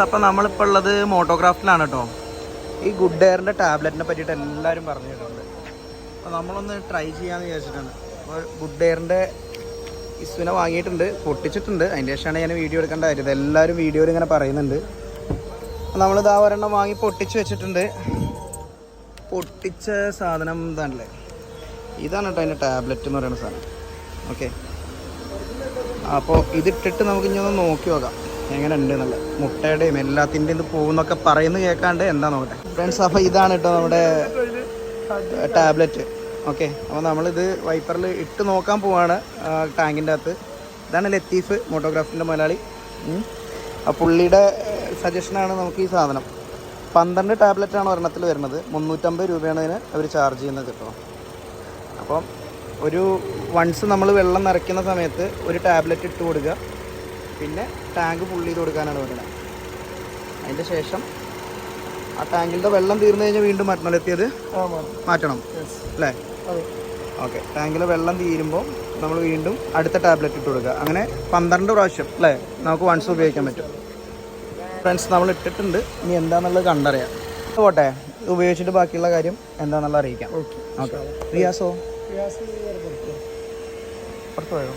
അപ്പോൾ നമ്മളിപ്പോൾ ഉള്ളത് മോട്ടോക്രാഫ്റ്റിലാണ് കേട്ടോ. ഈ ഗുഡ് എയറിൻ്റെ ടാബ്ലറ്റിനെ പറ്റിയിട്ട് എല്ലാവരും പറഞ്ഞിട്ടുണ്ട്. അപ്പോൾ നമ്മളൊന്ന് ട്രൈ ചെയ്യാമെന്ന് വിചാരിച്ചിട്ടാണ്. അപ്പോൾ ഗുഡ് എയറിൻ്റെ ഇസ്വിനെ വാങ്ങിയിട്ടുണ്ട്, പൊട്ടിച്ചിട്ടുണ്ട്. അതിൻ്റെ ശേഷമാണ് ഞാൻ വീഡിയോ എടുക്കേണ്ട കാര്യം. ഇതെല്ലാവരും വീഡിയോയിൽ ഇങ്ങനെ പറയുന്നുണ്ട്. നമ്മളിതാ ഒരെണ്ണം വാങ്ങി പൊട്ടിച്ച് വെച്ചിട്ടുണ്ട്. പൊട്ടിച്ച സാധനം ഇതാണല്ലേ, ഇതാണ് കേട്ടോ അതിൻ്റെ ടാബ്ലറ്റ് എന്ന് പറയുന്ന സാധനം. ഓക്കെ, അപ്പോൾ ഇതിട്ടിട്ട് നമുക്ക് ഇനി ഒന്ന് നോക്കി നോക്കാം എങ്ങനെ ഉണ്ട് എന്നുള്ളത്. മുട്ടയുടെയും എല്ലാത്തിൻ്റെയും ഇത് പോകുന്നൊക്കെ പറയുന്നത് കേൾക്കാണ്ട് എന്താ നോക്കട്ടെ ഫ്രണ്ട്സ്. അപ്പോൾ ഇതാണ് കേട്ടോ നമ്മുടെ ടാബ്ലറ്റ്. ഓക്കെ, അപ്പോൾ നമ്മളിത് വൈപ്പറിൽ ഇട്ട് നോക്കാൻ പോവാണ് ടാങ്കിൻ്റെ അകത്ത്. ഇതാണ് ലത്തീഫ്, മോട്ടോഗ്രാഫിൻ്റെ മലയാളി. ആ പുള്ളിയുടെ സജഷനാണ് നമുക്ക് ഈ സാധനം. 12 ടാബ്ലറ്റാണ് ഒരെണ്ണത്തിൽ വരുന്നത്. 350 രൂപയാണ് ഇതിന് അവർ ചാർജ് ചെയ്യുന്നത് കേട്ടോ. അപ്പം ഒരു വൺസ് നമ്മൾ വെള്ളം നിറയ്ക്കുന്ന സമയത്ത് ഒരു ടാബ്ലറ്റ് ഇട്ട് കൊടുക്കുക, പിന്നെ ടാങ്ക് ഫുൾ ചെയ്ത് കൊടുക്കാനാണ് പറയുന്നത്. അതിൻ്റെ ശേഷം ആ ടാങ്കിൻ്റെ വെള്ളം തീർന്നു കഴിഞ്ഞാൽ വീണ്ടും മാറ്റണലെത്തിയത് മാറ്റണം അല്ലേ? ഓക്കെ, ടാങ്കിലെ വെള്ളം തീരുമ്പോൾ നമ്മൾ വീണ്ടും അടുത്ത ടാബ്ലറ്റ് ഇട്ട് കൊടുക്കുക. അങ്ങനെ 12 പ്രാവശ്യം അല്ലേ നമുക്ക് വൺസ് ഉപയോഗിക്കാൻ പറ്റും. ഫ്രണ്ട്സ്, നമ്മൾ ഇട്ടിട്ടുണ്ട്. ഇനി എന്താണെന്നുള്ളത് കണ്ടറിയാം. പോട്ടെ, ഉപയോഗിച്ചിട്ട് ബാക്കിയുള്ള കാര്യം എന്താണെന്നുള്ളത് അറിയിക്കാം. ഓക്കെ, റിയാസോ പുറത്ത് പോയോ?